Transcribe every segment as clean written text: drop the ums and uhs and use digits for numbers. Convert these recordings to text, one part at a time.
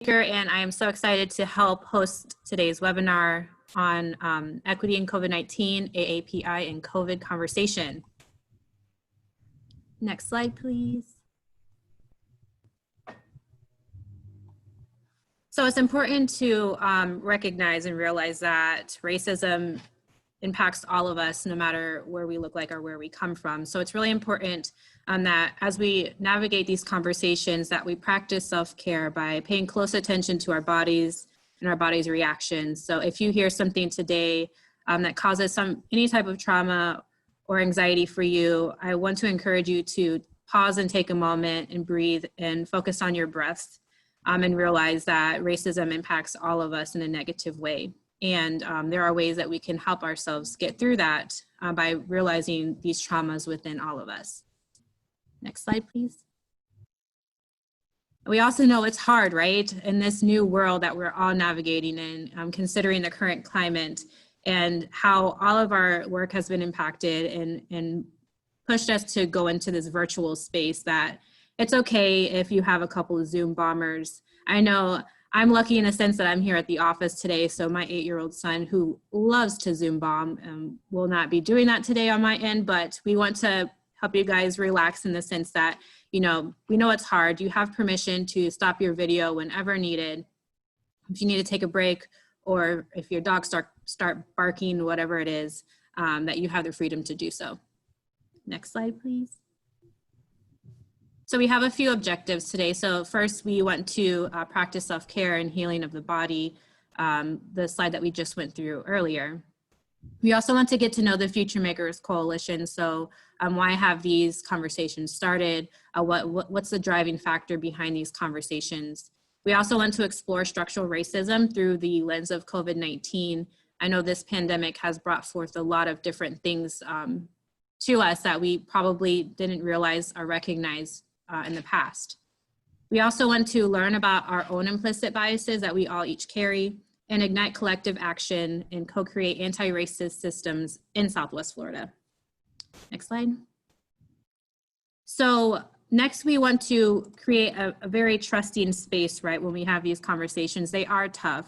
And I am so excited to help host today's webinar on equity in COVID-19, AAPI, and COVID conversation. Next slide, please. So it's important to recognize and realize that racism impacts all of us, no matter where we look like or where we come from. So it's really important that as we navigate these conversations, that we practice self-care by paying close attention to our bodies and our body's reactions. So if you hear something today that causes any type of trauma or anxiety for you, I want to encourage you to pause and take a moment and breathe and focus on your breath and realize that racism impacts all of us in a negative way. And there are ways that we can help ourselves get through that by realizing these traumas within all of us. Next slide, please. We also know it's hard, right? In this new world that we're all navigating in, considering the current climate and how all of our work has been impacted and pushed us to go into this virtual space, that it's okay if you have a couple of Zoom bombers. I know I'm lucky in a sense that I'm here at the office today, so my 8-year-old son, who loves to Zoom bomb, will not be doing that today on my end, but we want to help you guys relax in the sense that, we know it's hard. You have permission to stop your video whenever needed. If you need to take a break, or if your dogs start barking, whatever it is, that you have the freedom to do so. Next slide, please. So we have a few objectives today. So first, we want to practice self-care and healing of the body, the slide that we just went through earlier. We also want to get to know the FutureMakers Coalition. So why have these conversations started? What's the driving factor behind these conversations? We also want to explore structural racism through the lens of COVID-19. I know this pandemic has brought forth a lot of different things to us that we probably didn't realize or recognize in the past. We also want to learn about our own implicit biases that we all each carry and ignite collective action and co-create anti-racist systems in Southwest Florida. Next slide. So next, we want to create a very trusting space, right? When we have these conversations, they are tough,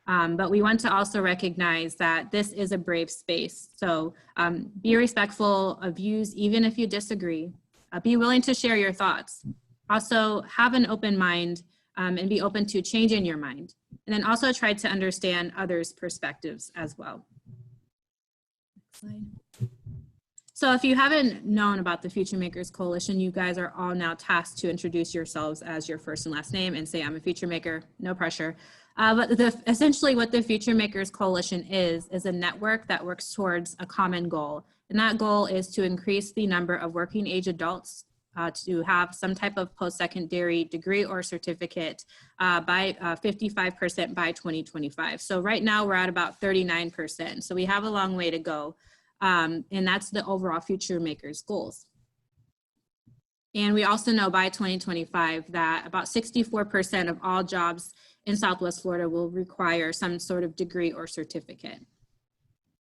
but we want to also recognize that this is a brave space. So be respectful of views, even if you disagree. Be willing to share your thoughts. Also have an open mind and be open to changing your mind. And then also try to understand others' perspectives as well. Next slide. So if you haven't known about the FutureMakers Coalition, you guys are all now tasked to introduce yourselves as your first and last name and say, I'm a future maker, no pressure. But essentially what the FutureMakers Coalition is a network that works towards a common goal. And that goal is to increase the number of working age adults to have some type of post-secondary degree or certificate by 55% by 2025. So right now we're at about 39%. So we have a long way to go. And that's the overall FutureMakers goals. And we also know by 2025 that about 64% of all jobs in Southwest Florida will require some sort of degree or certificate.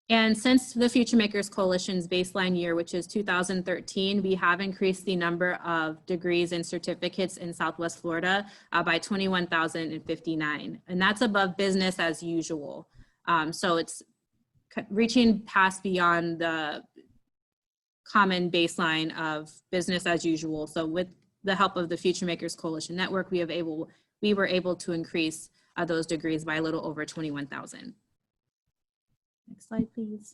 And since the FutureMakers Coalition's baseline year, which is 2013, we have increased the number of degrees and certificates in Southwest Florida by 21,059. And that's above business as usual. So it's reaching past beyond the common baseline of business as usual. So with the help of the FutureMakers Coalition Network, we were able to increase those degrees by a little over 21,000. Next slide, please.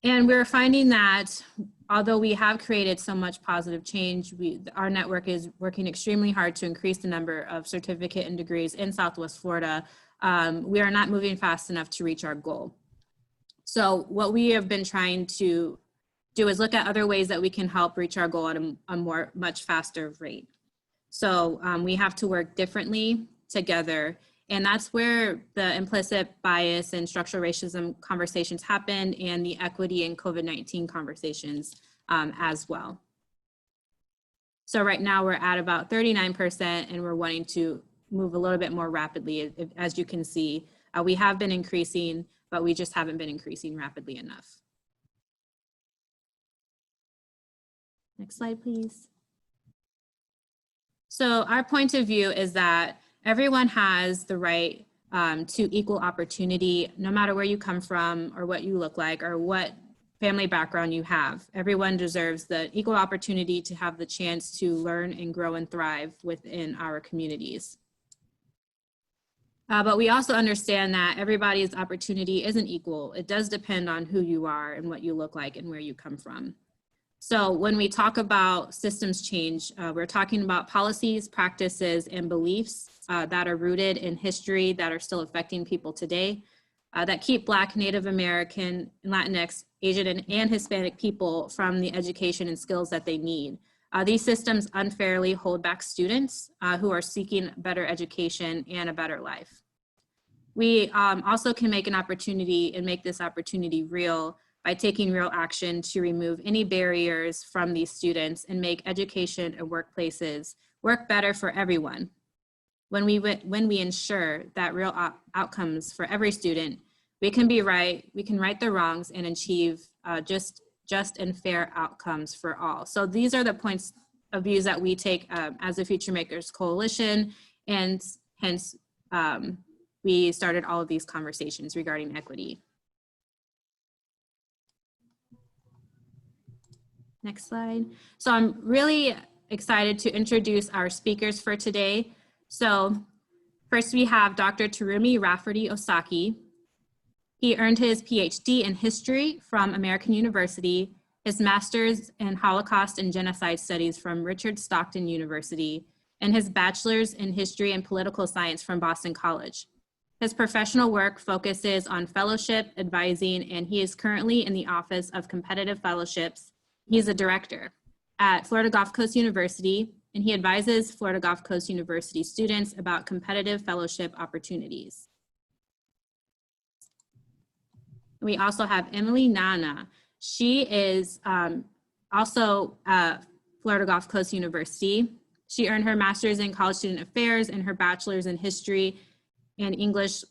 And we're finding that although we have created so much positive change, our network is working extremely hard to increase the number of certificate and degrees in Southwest Florida. We are not moving fast enough to reach our goal. So what we have been trying to do is look at other ways that we can help reach our goal at a much faster rate. So we have to work differently together. And that's where the implicit bias and structural racism conversations happen, and the equity and COVID-19 conversations as well. So right now we're at about 39%, and we're wanting to move a little bit more rapidly. As you can see, we have been increasing, but we just haven't been increasing rapidly enough. Next slide, please. So our point of view is that everyone has the right to equal opportunity, no matter where you come from or what you look like or what family background you have. Everyone deserves the equal opportunity to have the chance to learn and grow and thrive within our communities. But we also understand that everybody's opportunity isn't equal. It does depend on who you are and what you look like and where you come from. So when we talk about systems change, we're talking about policies, practices, and beliefs that are rooted in history that are still affecting people today, that keep Black, Native American, Latinx, Asian, and Hispanic people from the education and skills that they need. These systems unfairly hold back students who are seeking better education and a better life. We also can make an opportunity and make this opportunity real by taking real action to remove any barriers from these students and make education and workplaces work better for everyone. When we ensure that real outcomes for every student, we can right the wrongs and achieve just and fair outcomes for all. So these are the points of views that we take as a FutureMakers Coalition, and hence we started all of these conversations regarding equity. Next slide. So I'm really excited to introduce our speakers for today. So first we have Dr. Terumi Rafferty Osaki. He earned his PhD in history from American University, his master's in Holocaust and Genocide Studies from Richard Stockton University, and his bachelor's in history and political science from Boston College. His professional work focuses on fellowship, advising, and he is currently in the Office of Competitive Fellowships. He's a director at Florida Gulf Coast University, and he advises Florida Gulf Coast University students about competitive fellowship opportunities. We also have Emily Nana. She is also at Florida Gulf Coast University. She earned her master's in college student affairs and her bachelor's in history and English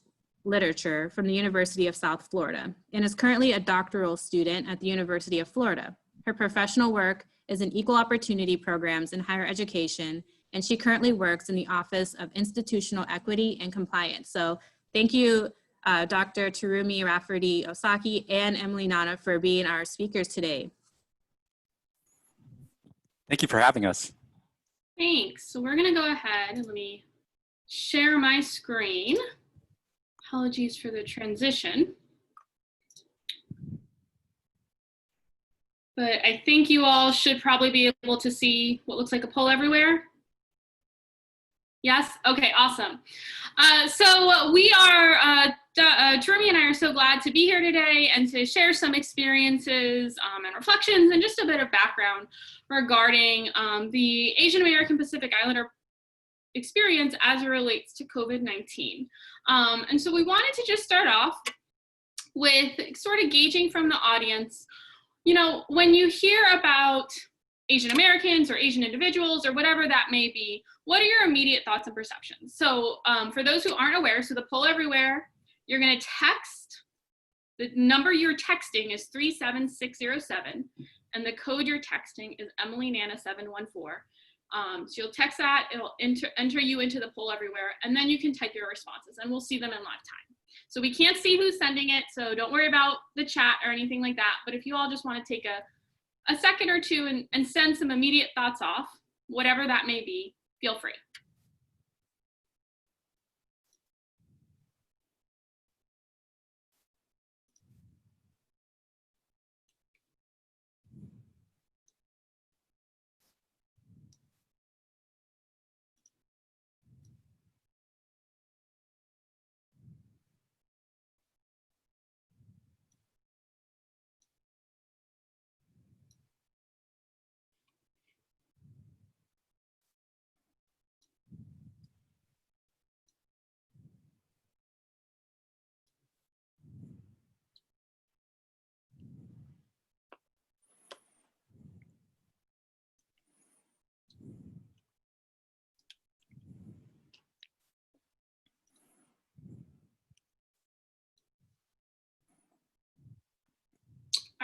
literature from the University of South Florida, and is currently a doctoral student at the University of Florida. Her professional work is in equal opportunity programs in higher education, and she currently works in the Office of Institutional Equity and Compliance. So thank you, Dr. Terumi Rafferty Osaki and Emily Nana for being our speakers today. Thank you for having us. Thanks. So we're going to go ahead and let me share my screen. Apologies for the transition. But I think you all should probably be able to see what looks like a poll everywhere. Yes? Okay, awesome. So we are, Terumi and I are so glad to be here today and to share some experiences and reflections and just a bit of background regarding the Asian American Pacific Islander experience as it relates to COVID-19. And so we wanted to just start off with sort of gauging from the audience, you know, when you hear about Asian Americans or Asian individuals or whatever that may be, what are your immediate thoughts and perceptions? So for those who aren't aware, so the poll everywhere, you're going to text, the number you're texting is 37607, and the code you're texting is EmilyNana714. So you'll text that, it'll enter you into the poll everywhere, and then you can type your responses and we'll see them in live time. So we can't see who's sending it, so don't worry about the chat or anything like that. But if you all just want to take a second or two and send some immediate thoughts off, whatever that may be, feel free.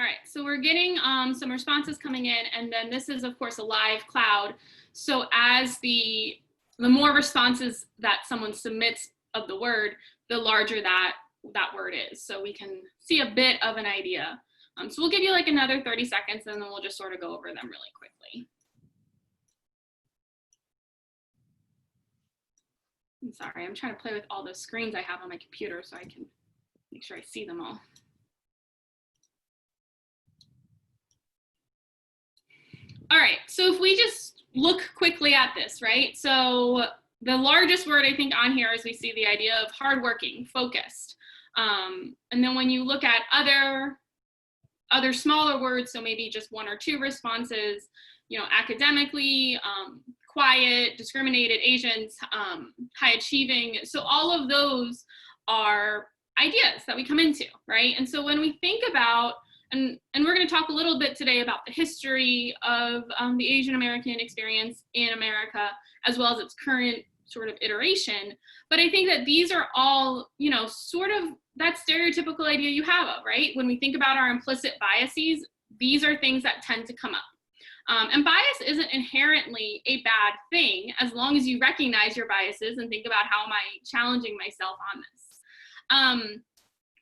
All right, so we're getting some responses coming in, and then this is, of course, a live cloud. So as the more responses that someone submits of the word, the larger that word is. So we can see a bit of an idea. So we'll give you like another 30 seconds and then we'll just sort of go over them really quickly. I'm sorry, I'm trying to play with all the screens I have on my computer so I can make sure I see them all. All right, so if we just look quickly at this, right? So the largest word I think on here is we see the idea of hardworking, focused. And then when you look at other smaller words, so maybe just one or two responses, you know, academically, quiet, discriminated, Asians, high achieving. So all of those are ideas that we come into, right? And so when we think about, and we're going to talk a little bit today about the history of the Asian American experience in America, as well as its current sort of iteration. But I think that these are all, you know, sort of that stereotypical idea you have of, right? When we think about our implicit biases, these are things that tend to come up. And bias isn't inherently a bad thing as long as you recognize your biases and think about how am I challenging myself on this.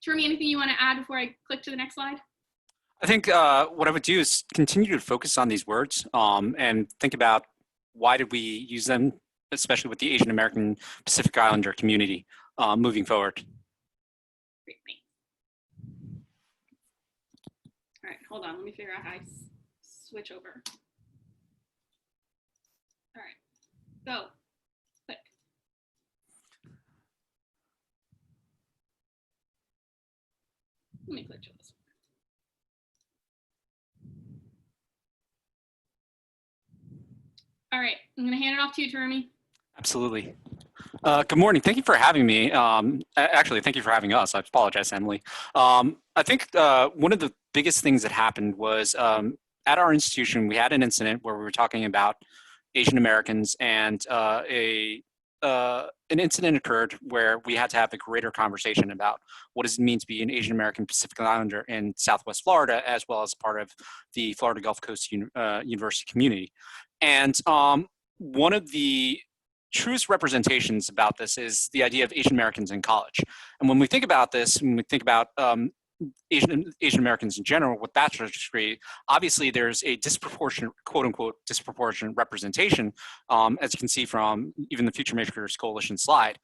Jeremy, anything you want to add before I click to the next slide? I think what I would do is continue to focus on these words and think about why did we use them, especially with the Asian American Pacific Islander community moving forward. Great, thanks. All right, hold on, let me figure out how I switch over. All right, go, click. Let me click to this one. All right, I'm gonna hand it off to you, Jeremy. Absolutely. Good morning. Thank you for having me. Actually, thank you for having us. I apologize, Emily. I think one of the biggest things that happened was at our institution, we had an incident where we were talking about Asian Americans, and an incident occurred where we had to have a greater conversation about what does it mean to be an Asian American Pacific Islander in Southwest Florida, as well as part of the Florida Gulf Coast University community. And one of the truest representations about this is the idea of Asian Americans in college. And when we think about this, when we think about Asian Americans in general with bachelor's degree, obviously there's a disproportionate, quote unquote, disproportionate representation, as you can see from even the FutureMakers coalition slide,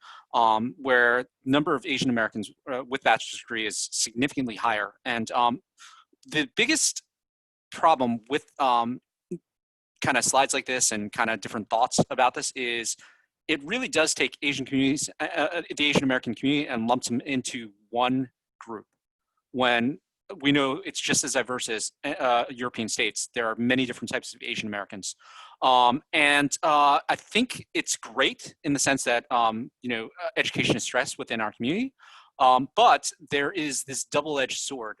where the number of Asian Americans with bachelor's degree is significantly higher. And the biggest problem with kind of slides like this and kind of different thoughts about this is it really does take Asian communities, the Asian American community, and lumps them into one group. When we know it's just as diverse as European states, there are many different types of Asian Americans. And I think it's great in the sense that, you know, education is stressed within our community, but there is this double-edged sword.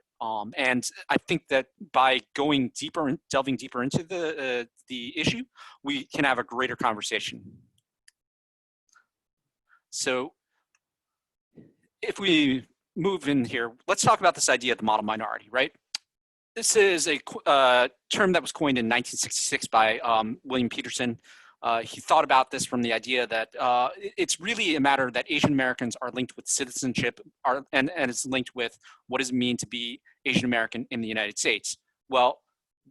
And I think that by going deeper and delving deeper into the issue, we can have a greater conversation. So if we move in here, let's talk about this idea of the model minority, right? This is a term that was coined in 1966 by William Peterson. He thought about this from the idea that it's really a matter that Asian Americans are linked with citizenship, and it's linked with what does it mean to be Asian American in the United States. Well,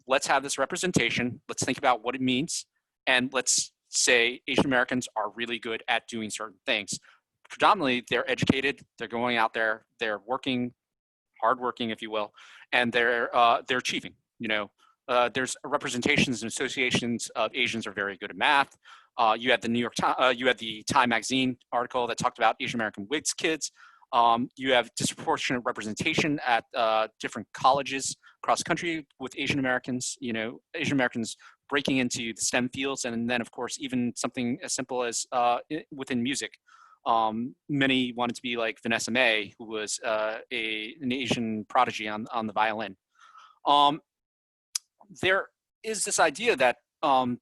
let's have this representation. Let's think about what it means, and let's say Asian Americans are really good at doing certain things. Predominantly, they're educated, they're going out there, they're working, hardworking, if you will, and they're achieving. You know, there's representations and associations of Asians are very good at math. You had the New York Times, you had the Time magazine article that talked about Asian American Whigs kids. You have disproportionate representation at different colleges across the country with Asian Americans. You know, Asian Americans breaking into the STEM fields, and then of course even something as simple as within music. Many wanted to be like Vanessa Mae, who was an Asian prodigy on the violin. There is this idea that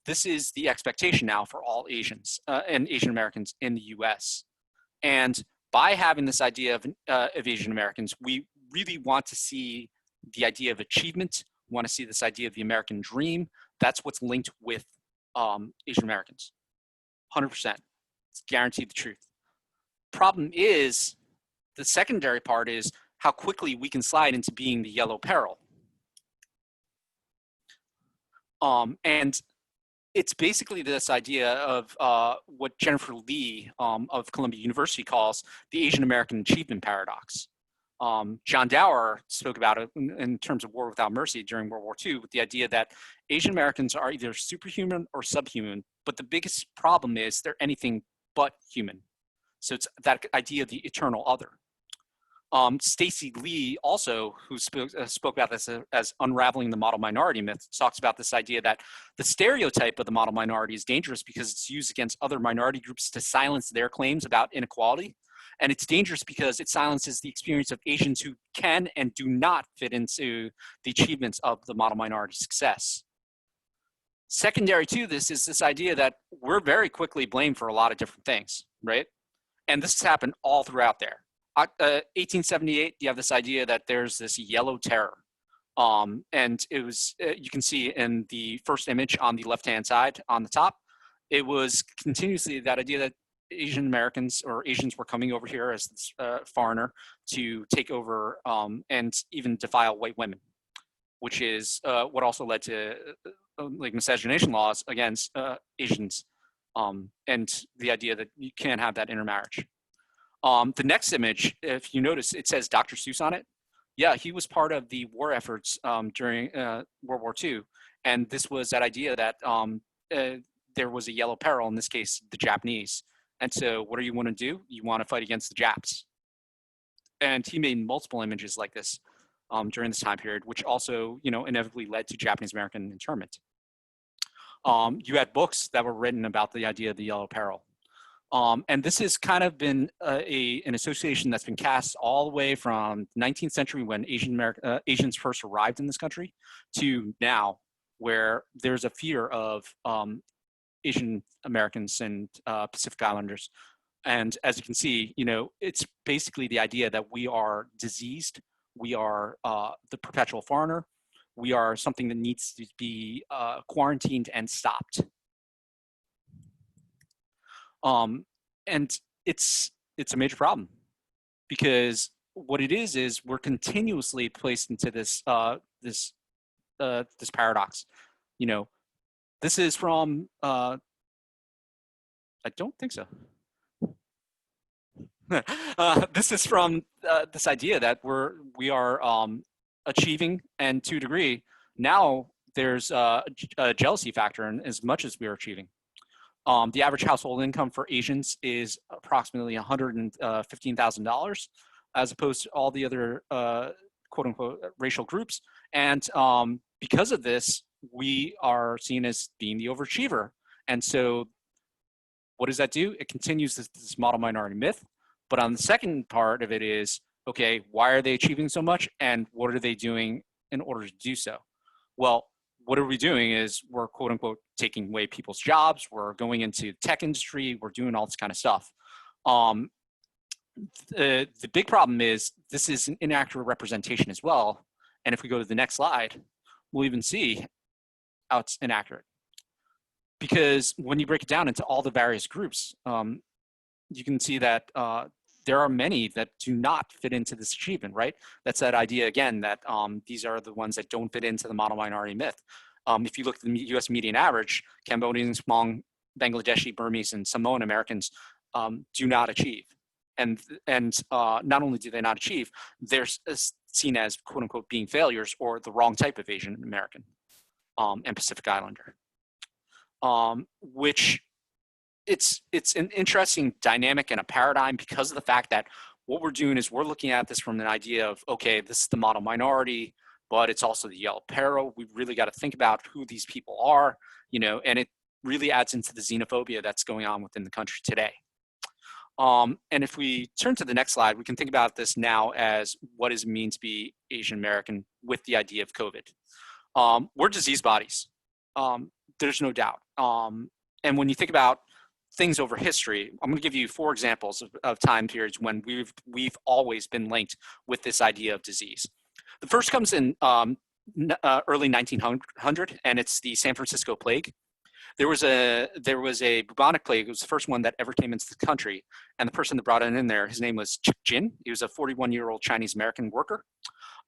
this is the expectation now for all Asians and Asian Americans in the US. And by having this idea of Asian Americans, we really want to see the idea of achievement, want to see this idea of the American dream. That's what's linked with Asian Americans. 100%. It's guaranteed the truth. Problem is, the secondary part is how quickly we can slide into being the yellow peril. And it's basically this idea of what Jennifer Lee of Columbia University calls the Asian American achievement paradox. John Dower spoke about it in terms of War Without Mercy during World War II, with the idea that Asian Americans are either superhuman or subhuman, but the biggest problem is they're anything but human. So it's that idea of the eternal other. Stacy Lee also, who spoke about this as unraveling the model minority myth, talks about this idea that the stereotype of the model minority is dangerous because it's used against other minority groups to silence their claims about inequality. And it's dangerous because it silences the experience of Asians who can and do not fit into the achievements of the model minority success. Secondary to this is this idea that we're very quickly blamed for a lot of different things, right? And this has happened all throughout there. 1878, you have this idea that there's this yellow terror. And it was, you can see in the first image on the left-hand side on the top, it was continuously that idea that Asian Americans or Asians were coming over here as this foreigner to take over and even defile white women, which is what also led to like miscegenation laws against Asians and the idea that you can't have that intermarriage. The next image, if you notice, it says Dr. Seuss on it. Yeah, he was part of the war efforts during World War II. And this was that idea that there was a yellow peril, in this case, the Japanese. And so what do you want to do? You want to fight against the Japs. And he made multiple images like this during this time period, which also, inevitably led to Japanese American internment. You had books that were written about the idea of the yellow peril. And this has kind of been an association that's been cast all the way from the 19th century when Asians first arrived in this country to now, where there's a fear of Asian Americans and Pacific Islanders. And as you can see, it's basically the idea that we are diseased, we are the perpetual foreigner, we are something that needs to be quarantined and stopped. And it's a major problem because what it is we're continuously placed into this this paradox. This is from I don't think so. This is from this idea that we are achieving, and to a degree now there's a jealousy factor in as much as we are achieving. The average household income for Asians is approximately $115,000, as opposed to all the other quote unquote racial groups. And because of this, we are seen as being the overachiever. And so what does that do? It continues this model minority myth. But on the second part of it is, okay, why are they achieving so much? And what are they doing in order to do so? Well, what are we doing is we're quote unquote taking away people's jobs. We're going into the tech industry. We're doing all this kind of stuff. The big problem is this is an inaccurate representation as well. And if we go to the next slide, we'll even see how it's inaccurate. Because when you break it down into all the various groups, you can see that there are many that do not fit into this achievement, right? That's that idea again that these are the ones that don't fit into the model minority myth. If you look at the US median average, Cambodians, Hmong, Bangladeshi, Burmese, and Samoan Americans do not achieve. And not only do they not achieve, they're seen as quote unquote being failures or the wrong type of Asian American and Pacific Islander, which it's an interesting dynamic and a paradigm because of the fact that what we're doing is we're looking at this from an idea of, okay, this is the model minority, but it's also the yellow peril. We really got to think about who these people are, and it really adds into the xenophobia that's going on within the country today. And if we turn to the next slide, we can think about this now as what does it mean to be Asian American with the idea of COVID. We're disease bodies. There's no doubt. And when you think about things over history, I'm going to give you 4 examples of time periods when we've always been linked with this idea of disease. The first comes in early 1900, and it's the San Francisco plague. There was a bubonic plague. It was the first one that ever came into the country, and the person that brought it in there, his name was Chick Jin. He was a 41-year-old Chinese American worker,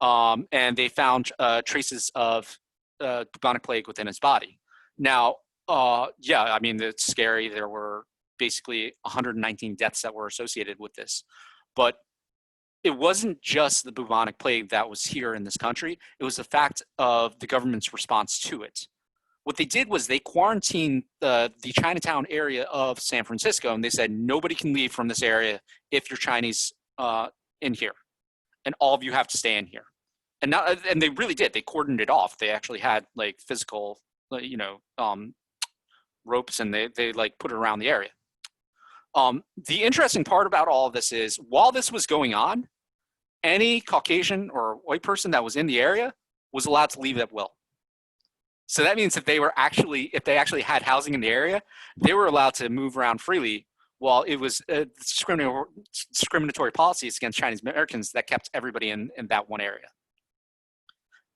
and they found traces of bubonic plague within his body. Now, yeah, I mean, it's scary. There were basically 119 deaths that were associated with this, but it wasn't just the bubonic plague that was here in this country. It was the fact of the government's response to it. What they did was they quarantined the Chinatown area of San Francisco, and they said nobody can leave from this area if you're Chinese in here, and all of you have to stay in here. And they really did. They cordoned it off. They actually had like physical, ropes, and they like put it around the area. The interesting part about all of this is, while this was going on, any Caucasian or white person that was in the area was allowed to leave at will. So that means if they actually had housing in the area, they were allowed to move around freely, while it was discriminatory policies against Chinese Americans that kept everybody in that one area.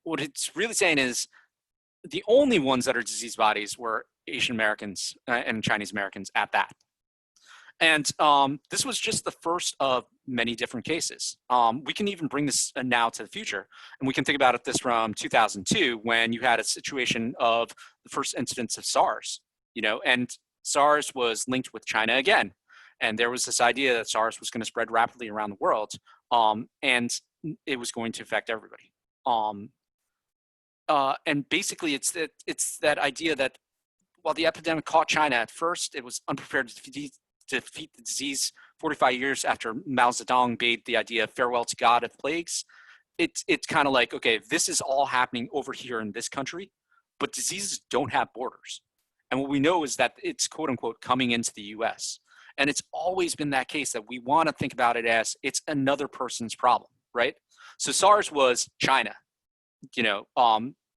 What it's really saying is the only ones that are diseased bodies were Asian Americans and Chinese Americans at that. And this was just the first of many different cases. We can even bring this now to the future, and we can think about this from 2002, when you had a situation of the first incidence of SARS, and SARS was linked with China again. And there was this idea that SARS was going to spread rapidly around the world, and it was going to affect everybody. And basically, it's that idea that while the epidemic caught China at first, it was unprepared to defeat the disease. 45 years after Mao Zedong made the idea of farewell to God of plagues, it's kind of like, okay, this is all happening over here in this country, but diseases don't have borders. And what we know is that it's quote unquote coming into the US. And it's always been that case that we want to think about it as it's another person's problem, right? So SARS was China,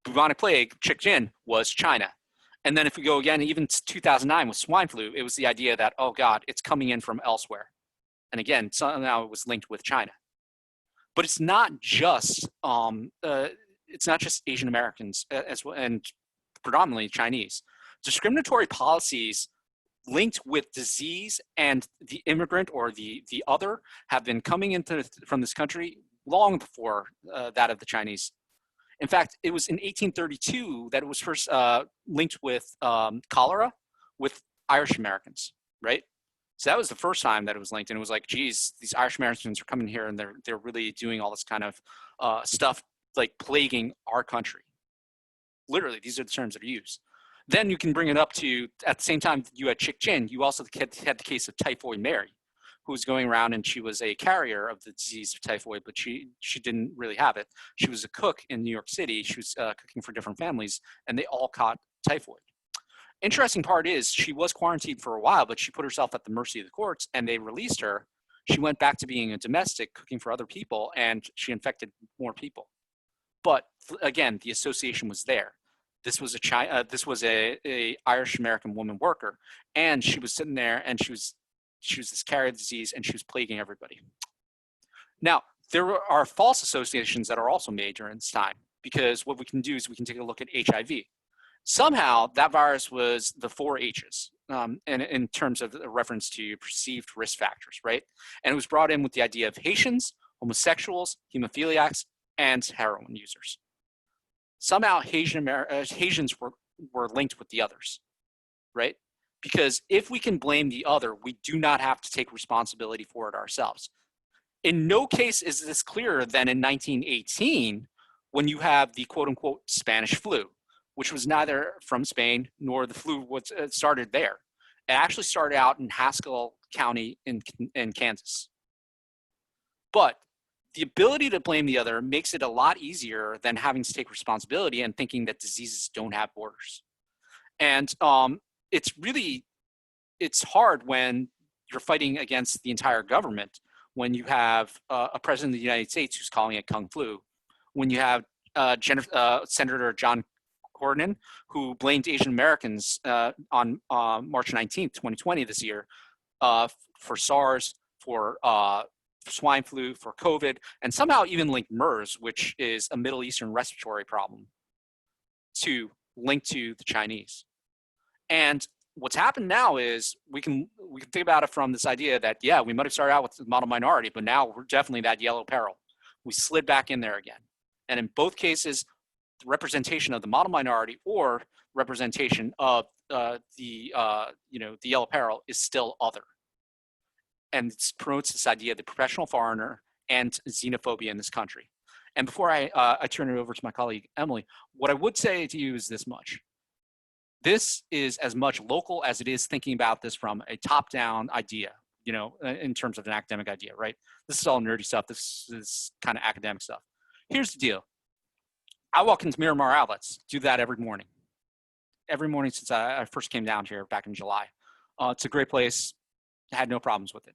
bubonic plague, Chick Jin, was China. And then if we go again, even 2009 with swine flu, it was the idea that, oh God, it's coming in from elsewhere. And again, somehow it was linked with China. But it's not just Asian Americans as well, and predominantly Chinese. Discriminatory policies linked with disease and the immigrant or the other have been coming from this country long before that of the Chinese. In fact, it was in 1832 that it was first linked with cholera with Irish Americans, right? So that was the first time that it was linked, and it was like, geez, these Irish Americans are coming here and they're really doing all this kind of stuff, like plaguing our country. Literally, these are the terms that are used. Then you can bring it up to, at the same time you had Chick Jin, you also had the case of Typhoid Mary, who was going around, and she was a carrier of the disease of typhoid, but she didn't really have it. She was a cook in New York City. She was cooking for different families, and they all caught typhoid. Interesting part is she was quarantined for a while, but she put herself at the mercy of the courts, and they released her. She went back to being a domestic, cooking for other people, and she infected more people. But again, the association was there. This was a Irish American woman worker, and she was sitting there, and she was this carrier disease, and she was plaguing everybody. Now, there are false associations that are also made during this time, because what we can do is we can take a look at HIV. Somehow, that virus was the 4 H's, and in terms of a reference to perceived risk factors, right? And it was brought in with the idea of Haitians, homosexuals, hemophiliacs, and heroin users. Somehow, Haitians were linked with the others, right? Because if we can blame the other, we do not have to take responsibility for it ourselves. In no case is this clearer than in 1918, when you have the quote unquote Spanish flu, which was neither from Spain nor the flu was started there. It actually started out in Haskell County in Kansas. But the ability to blame the other makes it a lot easier than having to take responsibility and thinking that diseases don't have borders. And it's hard when you're fighting against the entire government, when you have a president of the United States who's calling it Kung Flu, when you have Senator John Cornyn, who blamed Asian Americans on March 19th, 2020 this year, for SARS, for swine flu, for COVID, and somehow even linked MERS, which is a Middle Eastern respiratory problem, to link to the Chinese. And what's happened now is we can think about it from this idea that, yeah, we might have started out with the model minority, but now we're definitely that yellow peril. We slid back in there again. And in both cases, the representation of the model minority or representation of the yellow peril is still other. And it promotes this idea of the professional foreigner and xenophobia in this country. And before I turn it over to my colleague, Emily, what I would say to you is this much. This is as much local as it is thinking about this from a top-down idea, in terms of an academic idea, right? This is all nerdy stuff. This is kind of academic stuff. Here's the deal. I walk into Miramar Outlets, do that every morning. Every morning since I first came down here back in July. It's a great place. I had no problems with it.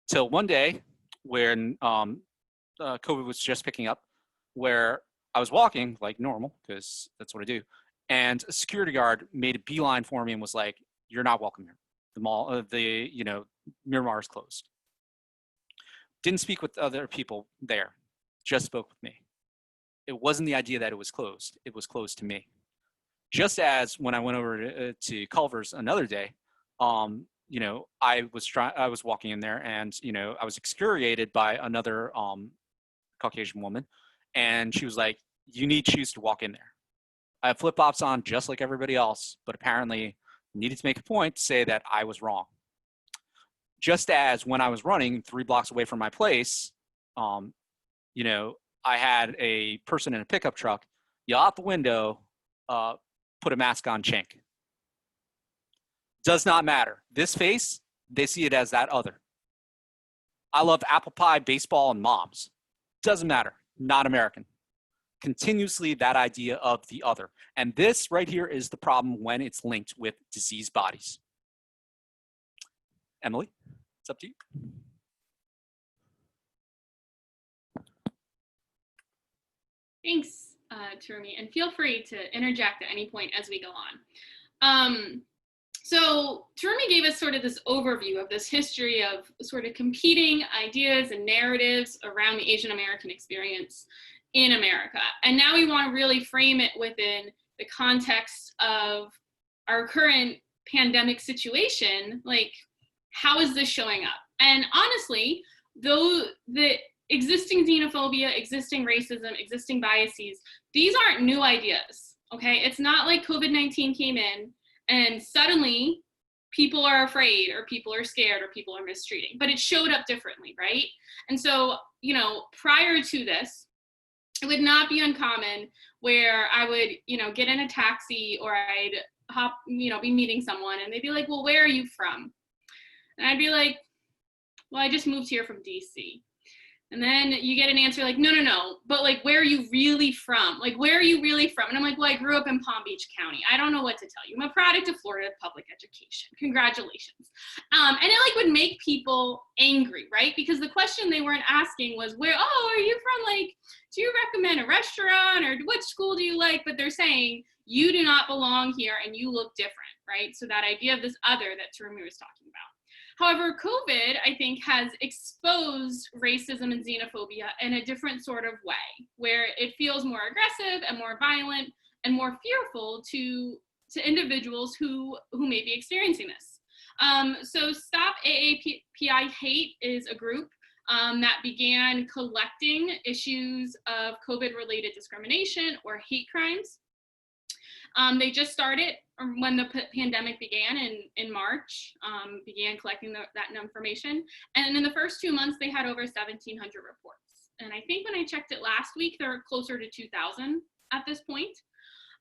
Till one day when COVID was just picking up, where I was walking like normal, because that's what I do, and a security guard made a beeline for me and was like, "You're not welcome here. The mall, Miramar is closed." Didn't speak with other people there, just spoke with me. It wasn't the idea that it was closed. It was closed to me. Just as when I went over to Culver's another day, I was walking in there and, I was excoriated by another Caucasian woman. And she was like, "You need shoes to walk in there." I have flip-flops on just like everybody else, but apparently needed to make a point to say that I was wrong. Just as when I was running 3 blocks away from my place, I had a person in a pickup truck yell out the window, "Put a mask on, chink." Does not matter. This face, they see it as that other. I love apple pie, baseball, and moms. Doesn't matter. Not American. Continuously that idea of the other. And this right here is the problem when it's linked with diseased bodies. Emily, it's up to you. Thanks, Terumi, and feel free to interject at any point as we go on. So Terumi gave us sort of this overview of this history of sort of competing ideas and narratives around the Asian American experience in America. And now we want to really frame it within the context of our current pandemic situation. Like, how is this showing up? And honestly, though the existing xenophobia, existing racism, existing biases, these aren't new ideas, okay? It's not like COVID-19 came in and suddenly people are afraid or people are scared or people are mistreating, but it showed up differently, right? And so, prior to this, it would not be uncommon where I would, get in a taxi or I'd be meeting someone and they'd be like, "Well, where are you from?" And I'd be like, "Well, I just moved here from DC." And then you get an answer like, no, but like, where are you really from? Like, where are you really from? And I'm like, "Well, I grew up in Palm Beach County. I don't know what to tell you. I'm a product of Florida public education. Congratulations." And it would make people angry, right? Because the question they weren't asking was, are you from, like, do you recommend a restaurant or which school do you like? But they're saying, you do not belong here and you look different, right? So that idea of this other that Terumi was talking about. However, COVID, I think, has exposed racism and xenophobia in a different sort of way, where it feels more aggressive and more violent and more fearful to individuals who may be experiencing this. So Stop AAPI Hate is a group that began collecting issues of COVID-related discrimination or hate crimes. They just started when the pandemic began in March, began collecting that information. And in the first 2 months, they had over 1,700 reports. And I think when I checked it last week, they're closer to 2,000 at this point.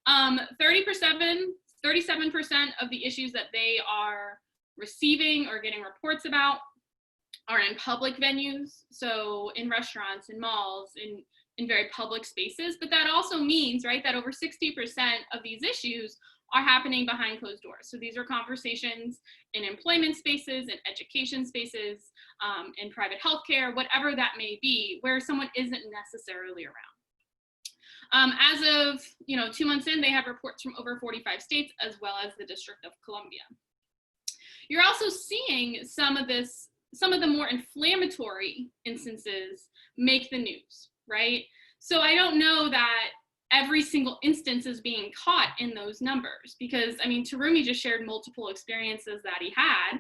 37% of the issues that they are receiving or getting reports about are in public venues. So in restaurants, in malls, in very public spaces. But that also means, right, that over 60% of these issues are happening behind closed doors. So these are conversations in employment spaces, in education spaces, in private healthcare, whatever that may be, where someone isn't necessarily around. As of 2 months in, they have reports from over 45 states as well as the District of Columbia. You're also seeing some of the more inflammatory instances make the news, right? So I don't know that every single instance is being caught in those numbers. Because, I mean, Terumi just shared multiple experiences that he had.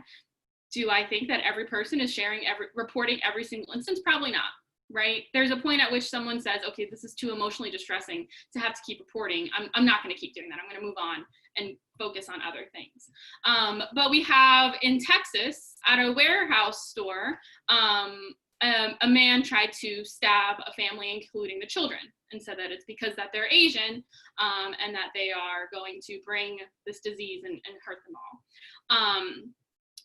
Do I think that every person is reporting every single instance? Probably not, right? There's a point at which someone says, okay, this is too emotionally distressing to have to keep reporting. I'm not going to keep doing that. I'm going to move on and focus on other things. But we have in Texas at a warehouse store, a man tried to stab a family, including the children, and said that it's because that they're Asian and that they are going to bring this disease and hurt them all.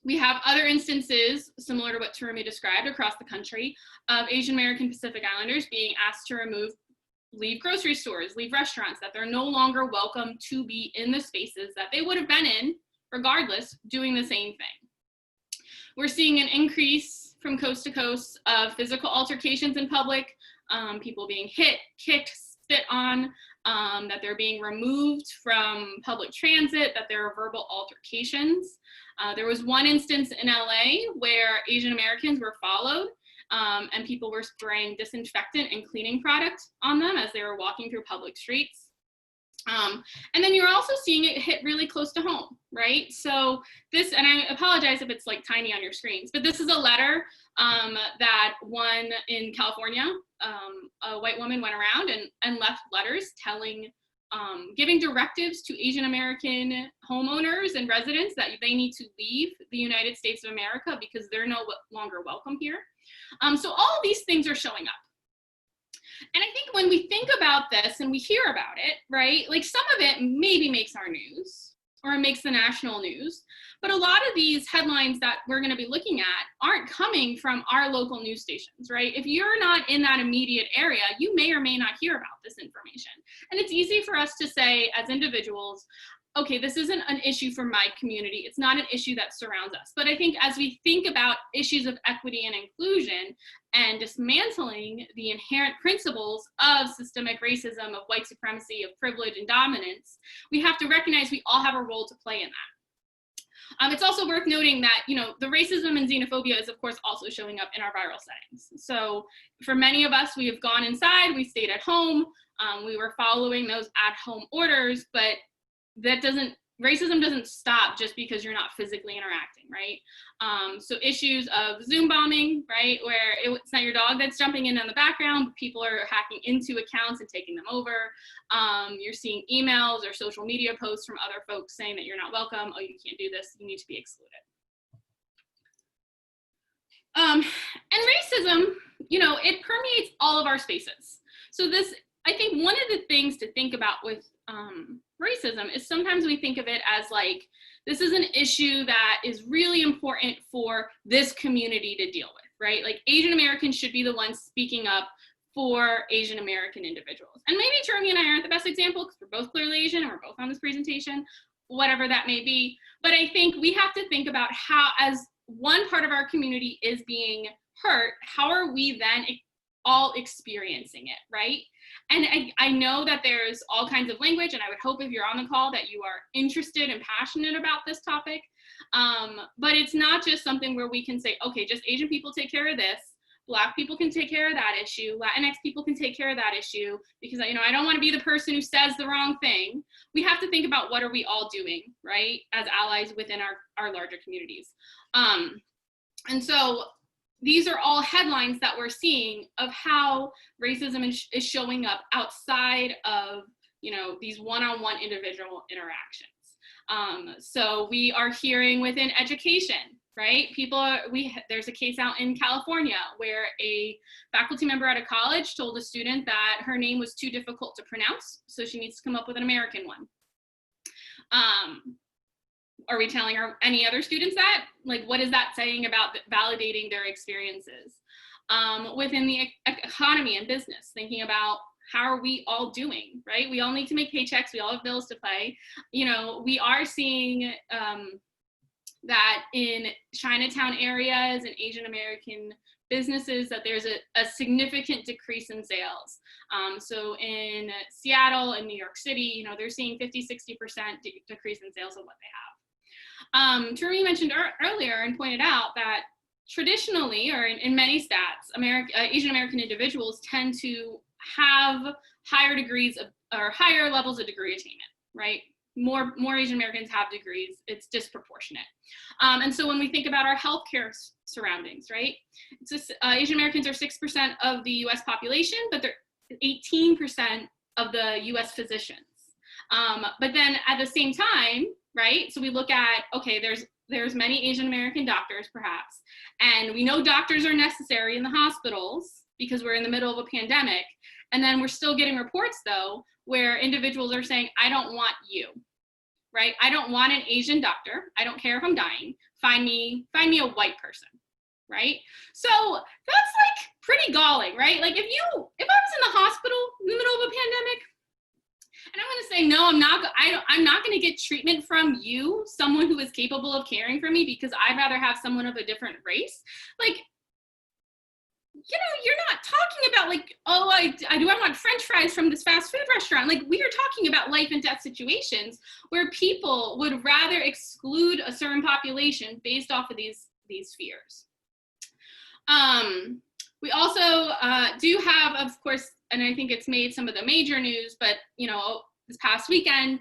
We have other instances similar to what Terumi described across the country of Asian American Pacific Islanders being asked to leave grocery stores, leave restaurants, that they're no longer welcome to be in the spaces that they would have been in regardless, doing the same thing. We're seeing an increase from coast to coast of physical altercations in public, people being hit, kicked, spit on, that they're being removed from public transit, that there are verbal altercations. There was one instance in LA where Asian Americans were followed and people were spraying disinfectant and cleaning product on them as they were walking through public streets. And then you're also seeing it hit really close to home, right? So this, and I apologize if it's like tiny on your screens, but this is a letter that one in California, a white woman went around and left letters telling, giving directives to Asian American homeowners and residents that they need to leave the United States of America because they're no longer welcome here. So all of these things are showing up. And I think when we think about this and we hear about it, right, like some of it maybe makes our news or it makes the national news, but a lot of these headlines that we're going to be looking at aren't coming from our local news stations, right? If you're not in that immediate area, you may or may not hear about this information. And it's easy for us to say as individuals, okay, this isn't an issue for my community. It's not an issue that surrounds us. But I think as we think about issues of equity and inclusion and dismantling the inherent principles of systemic racism, of white supremacy, of privilege and dominance, we have to recognize we all have a role to play in that. It's also worth noting that, you know, the racism and xenophobia is of course also showing up in our viral settings. So for many of us, we have gone inside, we stayed at home, we were following those at-home orders, but racism doesn't stop just because you're not physically interacting, right? So issues of Zoom bombing, right, where it's not your dog that's jumping in on the background, but people are hacking into accounts and taking them over. You're seeing emails or social media posts from other folks saying that you're not welcome, oh, you can't do this, you need to be excluded. And racism, you know, it permeates all of our spaces. So this, I think one of the things to think about with racism is sometimes we think of it as like, this is an issue that is really important for this community to deal with, right? Like Asian Americans should be the ones speaking up for Asian American individuals. And maybe Terumi and I aren't the best example because we're both clearly Asian and we're both on this presentation, whatever that may be. But I think we have to think about how, as one part of our community is being hurt, how are we then all experiencing it, right? And I know that there's all kinds of language, and I would hope if you're on the call that you are interested and passionate about this topic. But it's not just something where we can say, okay, just Asian people take care of this, Black people can take care of that issue, Latinx people can take care of that issue, because you know, I don't want to be the person who says the wrong thing. We have to think about what are we all doing, right, as allies within our larger communities. And so these are all headlines that we're seeing of how racism is showing up outside of, you know, these one-on-one individual interactions. So we are hearing within education, right? There's a case out in California where a faculty member at a college told a student that her name was too difficult to pronounce, so she needs to come up with an American one. Are we telling any other students that? Like, what is that saying about validating their experiences? Within the economy and business, thinking about how are we all doing, right? We all need to make paychecks. We all have bills to pay. You know, we are seeing that in Chinatown areas and Asian American businesses that there's a significant decrease in sales. So in Seattle and New York City, you know, they're seeing 50-60% decrease in sales of what they have. Terumi mentioned earlier and pointed out that traditionally, or in many stats, Asian American individuals tend to have higher degrees of, or higher levels of degree attainment, right? More Asian Americans have degrees, it's disproportionate. And so when we think about our healthcare surroundings, right? It's just, Asian Americans are 6% of the US population, but they're 18% of the US physicians. But then at the same time, right? So we look at, okay, there's many Asian American doctors perhaps, and we know doctors are necessary in the hospitals because we're in the middle of a pandemic. And then we're still getting reports though, where individuals are saying, I don't want you, right? I don't want an Asian doctor. I don't care if I'm dying. Find me a white person, right? So that's like pretty galling, right? Like if I was in the hospital in the middle of a pandemic, and I'm going to say, no, I'm not going to get treatment from you, someone who is capable of caring for me, because I'd rather have someone of a different race. Like, you know, you're not talking about like, oh, I want French fries from this fast food restaurant. Like, we are talking about life and death situations where people would rather exclude a certain population based off of these fears. We also do have, of course, and I think it's made some of the major news, but, you know, this past weekend,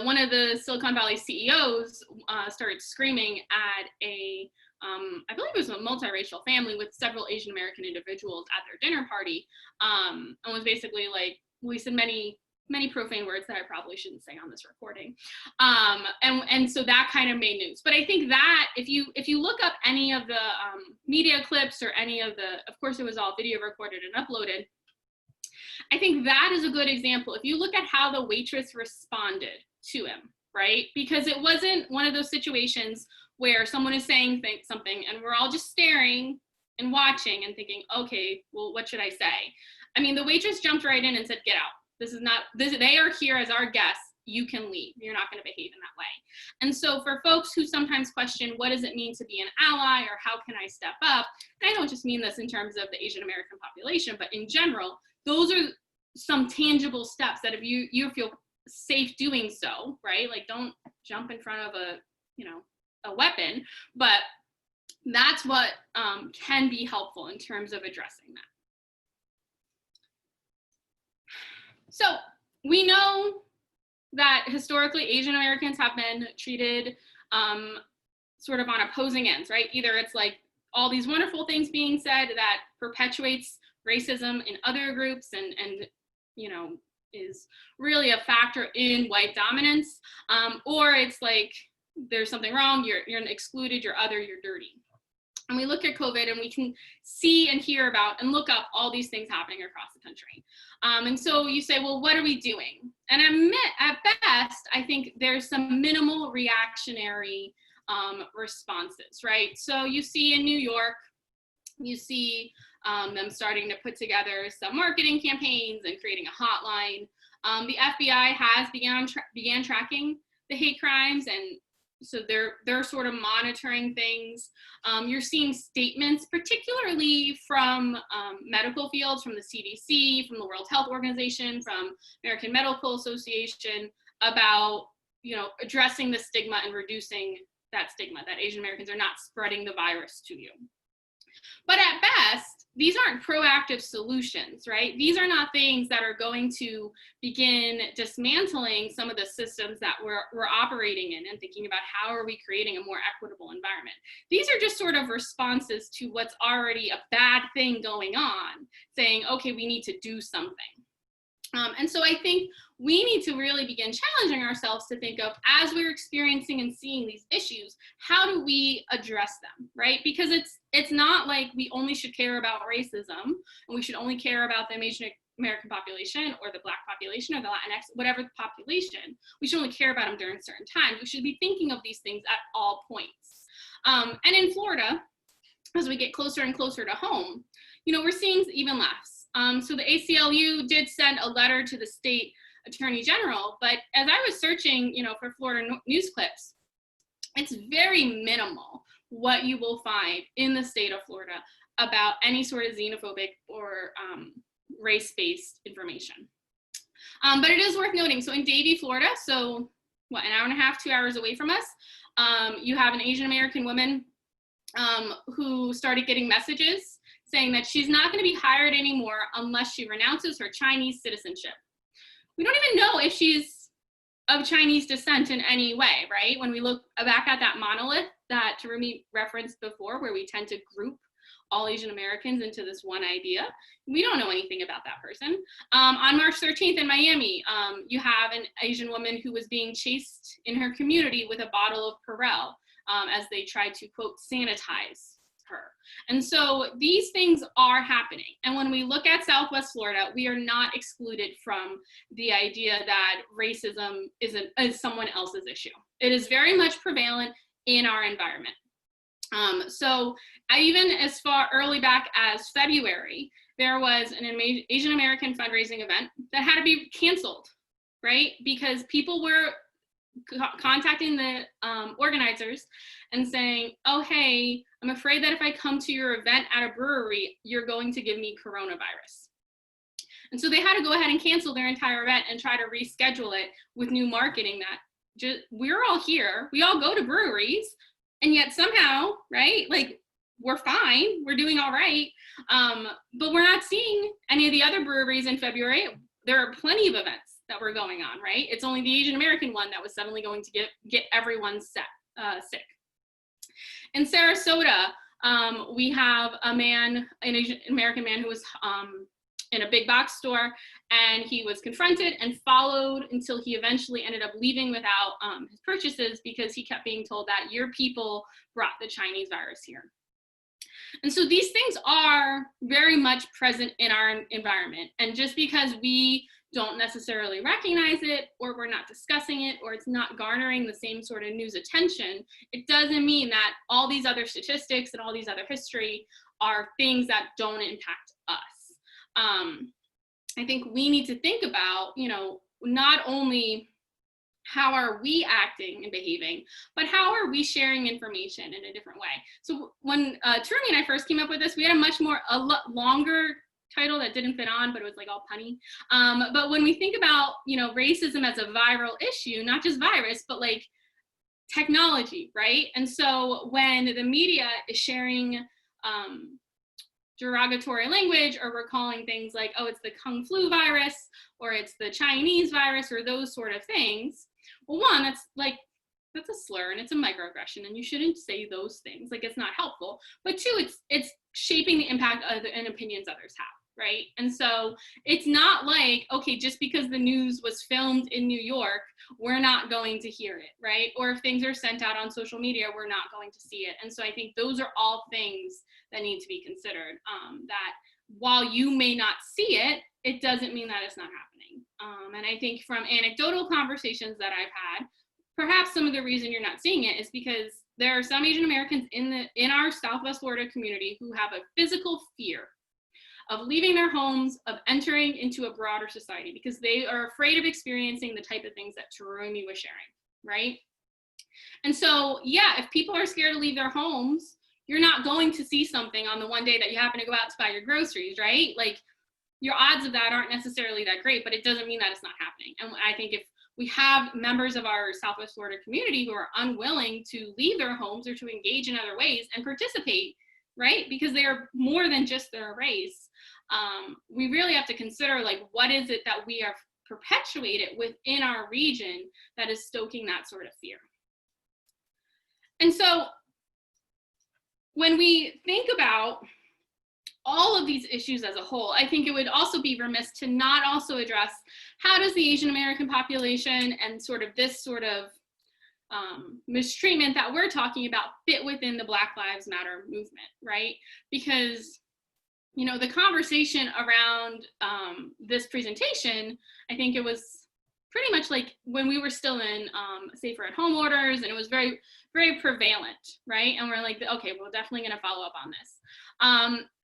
one of the Silicon Valley CEOs started screaming at I believe it was a multiracial family with several Asian American individuals at their dinner party, and was basically like, we said many profane words that I probably shouldn't say on this recording. And so that kind of made news. But I think that if you look up any of the media clips or any of of course it was all video recorded and uploaded, I think that is a good example. If you look at how the waitress responded to him, right? Because it wasn't one of those situations where someone is saying something and we're all just staring and watching and thinking, okay, well, what should I say? I mean, the waitress jumped right in and said, get out. They are here as our guests. You can leave. You're not going to behave in that way. And so for folks who sometimes question, what does it mean to be an ally, or how can I step up? And I don't just mean this in terms of the Asian American population, but in general, those are some tangible steps that if you feel safe doing so, right? Like, don't jump in front of a weapon, but that's what can be helpful in terms of addressing that. So we know that historically Asian Americans have been treated sort of on opposing ends, right? Either it's like all these wonderful things being said that perpetuates racism in other groups and you know, is really a factor in white dominance, or it's like there's something wrong, you're excluded, you're other, you're dirty. And we look at COVID and we can see and hear about and look up all these things happening across the country. And so you say, well, what are we doing? And at best, I think there's some minimal reactionary responses, right? So you see in New York, you see them starting to put together some marketing campaigns and creating a hotline. The FBI has began tracking the hate crimes, and so they're sort of monitoring things. You're seeing statements, particularly from medical fields, from the CDC, from the World Health Organization, from American Medical Association, about, you know, addressing the stigma and reducing that stigma, that Asian Americans are not spreading the virus to you. But at best, these aren't proactive solutions, right? These are not things that are going to begin dismantling some of the systems that we're operating in and thinking about how are we creating a more equitable environment. These are just sort of responses to what's already a bad thing going on, saying, okay, we need to do something. And so I think we need to really begin challenging ourselves to think of, as we're experiencing and seeing these issues, how do we address them, right? Because it's not like we only should care about racism and we should only care about the Asian American population or the Black population or the Latinx, whatever the population. We should only care about them during certain times. We should be thinking of these things at all points. And in Florida, as we get closer and closer to home, you know, we're seeing even less. So the ACLU did send a letter to the state attorney general, but as I was searching, you know, for Florida news clips, it's very minimal what you will find in the state of Florida about any sort of xenophobic or race-based information. But it is worth noting, so in Davie, Florida, so what, an hour and a half, 2 hours away from us, you have an Asian American woman who started getting messages saying that she's not going to be hired anymore unless she renounces her Chinese citizenship. We don't even know if she's of Chinese descent in any way, right? When we look back at that monolith that Tarumi referenced before, where we tend to group all Asian Americans into this one idea, we don't know anything about that person. On March 13th in Miami, you have an Asian woman who was being chased in her community with a bottle of Peril as they tried to, quote, sanitize her. And so these things are happening. And when we look at Southwest Florida, we are not excluded from the idea that racism is someone else's issue. It is very much prevalent in our environment. So even as far early back as February, there was an Asian American fundraising event that had to be canceled, right? Because people were contacting the organizers and saying, oh, hey, I'm afraid that if I come to your event at a brewery, you're going to give me coronavirus. And so they had to go ahead and cancel their entire event and try to reschedule it with new marketing that just, we're all here, we all go to breweries, and yet somehow, right, like we're fine, we're doing all right, but we're not seeing any of the other breweries in February. There are plenty of events that were going on, right? It's only the Asian American one that was suddenly going to get everyone sick. In Sarasota, we have an Asian American man who was in a big box store, and he was confronted and followed until he eventually ended up leaving without his purchases because he kept being told that your people brought the Chinese virus here. And so these things are very much present in our environment. And just because we don't necessarily recognize it, or we're not discussing it, or it's not garnering the same sort of news attention, it doesn't mean that all these other statistics and all these other history are things that don't impact us. I think we need to think about, not only how are we acting and behaving, but how are we sharing information in a different way. So when Tarumi and I first came up with this, we had a longer title that didn't fit on, but it was like all punny. But when we think about, racism as a viral issue, not just virus, but like technology, right? And so when the media is sharing derogatory language, or we're calling things like, oh, it's the Kung Flu virus, or it's the Chinese virus, or those sort of things. Well, one, that's a slur and it's a microaggression, and you shouldn't say those things. Like, it's not helpful. But two, it's shaping the impact and opinions others have, right? And so it's not like, okay, just because the news was filmed in New York, we're not going to hear it, right? Or if things are sent out on social media, we're not going to see it. And so I think those are all things that need to be considered, that while you may not see it, it doesn't mean that it's not happening. And I think from anecdotal conversations that I've had, perhaps some of the reason you're not seeing it is because there are some Asian Americans in our Southwest Florida community who have a physical fear of leaving their homes, of entering into a broader society, because they are afraid of experiencing the type of things that Tarumi was sharing, right? And so, yeah, if people are scared to leave their homes, you're not going to see something on the one day that you happen to go out to buy your groceries, right? Like, your odds of that aren't necessarily that great, but it doesn't mean that it's not happening. And I think if we have members of our Southwest Florida community who are unwilling to leave their homes or to engage in other ways and participate, right? Because they are more than just their race. We really have to consider, like, what is it that we have perpetuated within our region that is stoking that sort of fear? And so when we think about all of these issues as a whole, I think it would also be remiss to not also address how does the Asian American population and sort of this sort of mistreatment that we're talking about fit within the Black Lives Matter movement, right? Because, the conversation around this presentation, I think it was pretty much like when we were still in safer at home orders, and it was very, very prevalent, right? And we're like, okay, we're definitely going to follow up on this.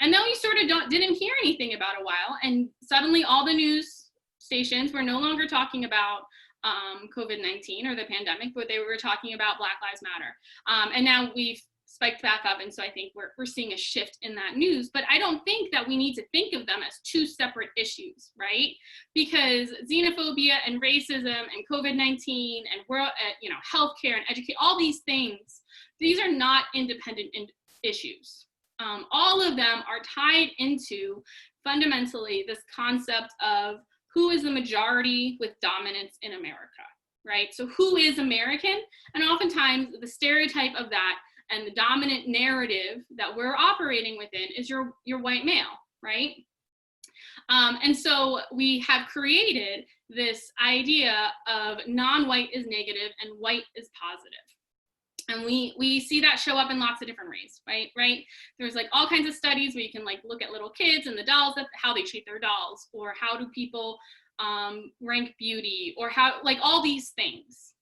And then we sort of didn't hear anything about a while, and suddenly all the news stations were no longer talking about COVID-19 or the pandemic, but they were talking about Black Lives Matter. And now we've spiked back up, and so I think we're seeing a shift in that news. But I don't think that we need to think of them as two separate issues, right? Because xenophobia and racism and COVID-19 and world, healthcare and education, all these things, these are not independent issues, all of them are tied into fundamentally this concept of who is the majority with dominance in America, right? So who is American? And oftentimes the stereotype of that and the dominant narrative that we're operating within is your white male, right? And so we have created this idea of non-white is negative and white is positive. And we see that show up in lots of different ways, right? There's like all kinds of studies where you can like look at little kids and the dolls, how they treat their dolls, or how do people rank beauty, or how, like all these things,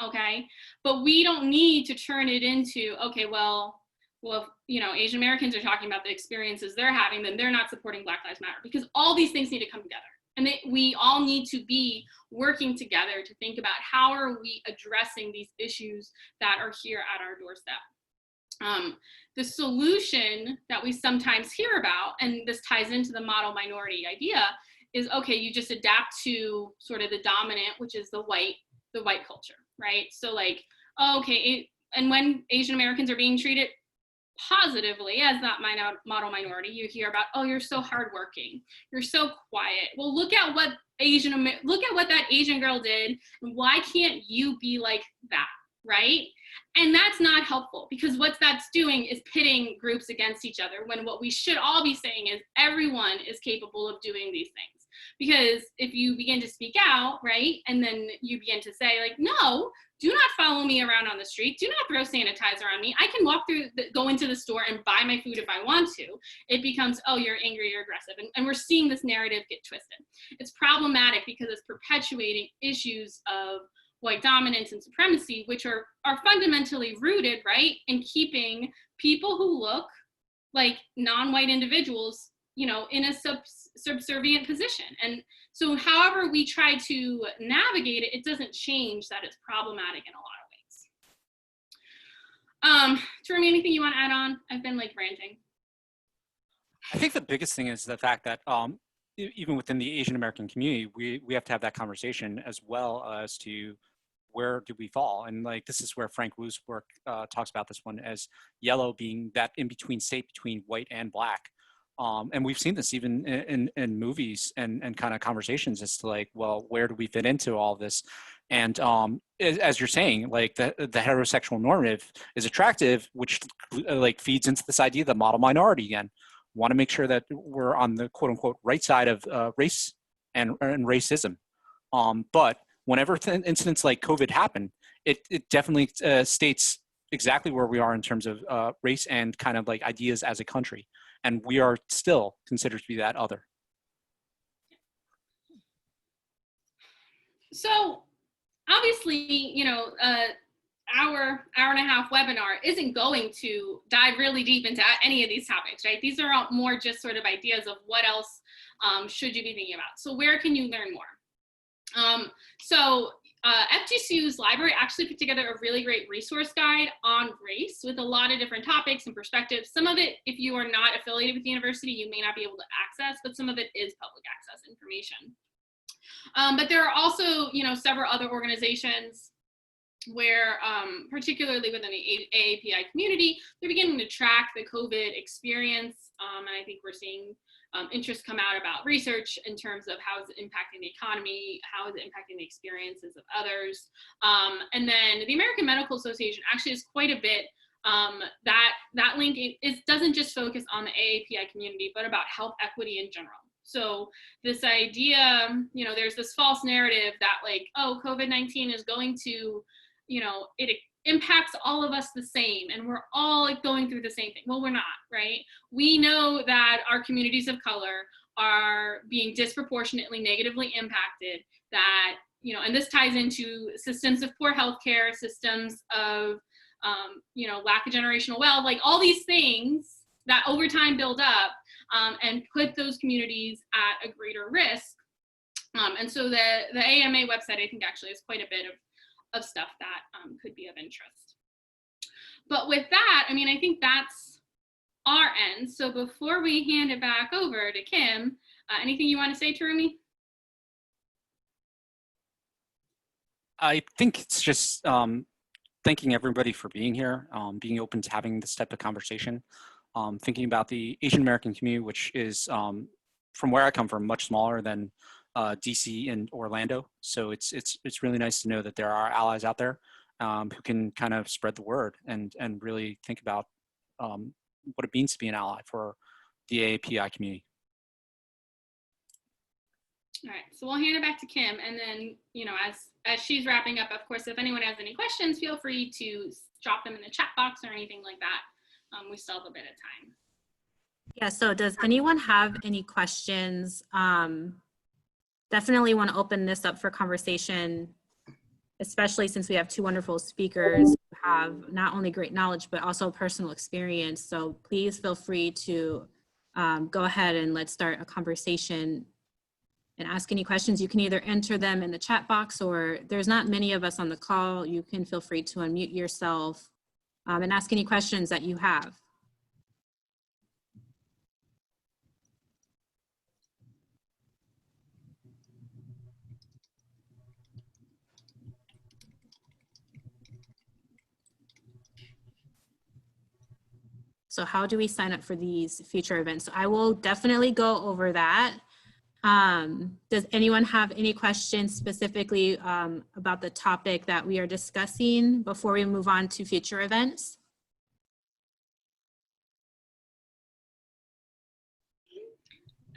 okay? But we don't need to turn it into, okay, well, if, you know, Asian Americans are talking about the experiences they're having, then they're not supporting Black Lives Matter, because all these things need to come together. And we all need to be working together to think about how are we addressing these issues that are here at our doorstep. The solution that we sometimes hear about, and this ties into the model minority idea, is okay, you just adapt to sort of the dominant, which is the white culture, right? So like, okay, and when Asian Americans are being treated positively as that model minority, you hear about, oh, you're so hardworking, you're so quiet. Well, look at what that Asian girl did, and why can't you be like that, right? And that's not helpful, because what that's doing is pitting groups against each other, when what we should all be saying is everyone is capable of doing these things. Because if you begin to speak out, right, and then you begin to say like, no, do not follow me around on the street, do not throw sanitizer on me, I can go into the store and buy my food if I want to, it becomes, oh, you're angry, you're aggressive. And we're seeing this narrative get twisted. It's problematic because it's perpetuating issues of white dominance and supremacy, which are fundamentally rooted, right, in keeping people who look like non-white individuals, you know, in a subservient position. And so however we try to navigate it, it doesn't change that it's problematic in a lot of ways. Jeremy, anything you want to add on? I've been like ranting. I think the biggest thing is the fact that even within the Asian American community, we have to have that conversation, as well as to where do we fall. And like, this is where Frank Wu's work talks about this one as yellow being that in-between state between white and Black. And we've seen this even in movies and kind of conversations as to like, well, where do we fit into all this? And as you're saying, like the heterosexual normative is attractive, which like feeds into this idea of the model minority again. Want to make sure that we're on the quote unquote right side of race and racism. But whenever incidents like COVID happen, it definitely states exactly where we are in terms of race and kind of like ideas as a country. And we are still considered to be that other. So obviously, you know, our hour and a half webinar isn't going to dive really deep into any of these topics, right? These are more just sort of ideas of what else should you be thinking about. So where can you learn more? FGCU's library actually put together a really great resource guide on race with a lot of different topics and perspectives. Some of it, if you are not affiliated with the university, you may not be able to access, but some of it is public access information. But there are also, you know, several other organizations where, particularly within the AAPI community, they're beginning to track the COVID experience. And I think we're seeing interest come out about research in terms of how is it impacting the economy, how is it impacting the experiences of others. And then the American Medical Association actually is quite a bit, that link doesn't just focus on the AAPI community, but about health equity in general. So this idea, you know, there's this false narrative that like, oh, COVID-19 is going to, you know, it impacts all of us the same and we're all like going through the same thing. Well, we're not, right? We know that our communities of color are being disproportionately negatively impacted, that, you know, and this ties into systems of poor healthcare, systems of, you know, lack of generational wealth, like all these things that over time build up and put those communities at a greater risk. And so the AMA website, I think actually has quite a bit of stuff that could be of interest. But with that, I mean, I think that's our end. So before we hand it back over to Kim, anything you want to say, Terumi? I think it's just thanking everybody for being here, being open to having this type of conversation. thinking about the Asian American community, which is, from where I come from, much smaller than DC and Orlando. So it's really nice to know that there are allies out there who can kind of spread the word and really think about what it means to be an ally for the AAPI community. All right, so we'll hand it back to Kim, and then, you know, as she's wrapping up, of course, if anyone has any questions, feel free to drop them in the chat box or anything like that. We still have a bit of time. Yeah, so does anyone have any questions? Definitely want to open this up for conversation, especially since we have two wonderful speakers who have not only great knowledge, but also personal experience. So please feel free to go ahead and let's start a conversation and ask any questions. You can either enter them in the chat box, or there's not many of us on the call. You can feel free to unmute yourself and ask any questions that you have. So how do we sign up for these future events? So I will definitely go over that. Does anyone have any questions specifically about the topic that we are discussing before we move on to future events?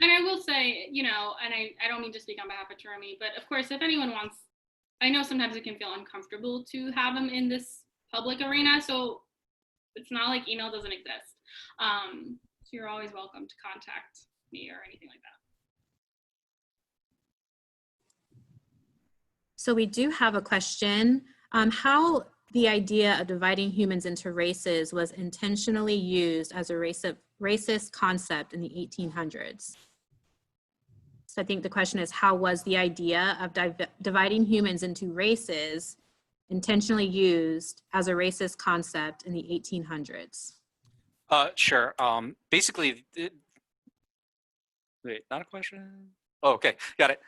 And I will say, you know, and I don't mean to speak on behalf of Jeremy, but of course, if anyone wants, I know sometimes it can feel uncomfortable to have them in this public arena. So it's not like email doesn't exist. So you're always welcome to contact me or anything like that. So we do have a question. How the idea of dividing humans into races was intentionally used as a racist concept in the 1800s. So I think the question is, how was the idea of dividing humans into races intentionally used as a racist concept in the 1800s? Sure. Basically, wait, not a question. Oh, okay, got it.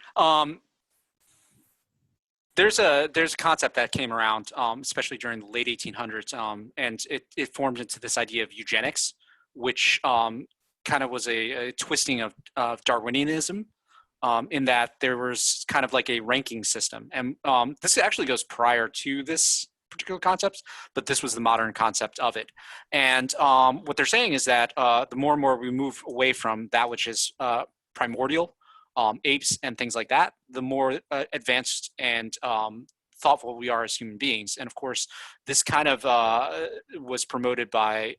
There's a concept that came around, especially during the late 1800s, and it formed into this idea of eugenics, which kind of was a twisting of Darwinianism, in that there was kind of like a ranking system. And this actually goes prior to this particular concept, but this was the modern concept of it. And what they're saying is that the more and more we move away from that which is primordial, apes and things like that, the more advanced and thoughtful we are as human beings. And of course, this kind of was promoted by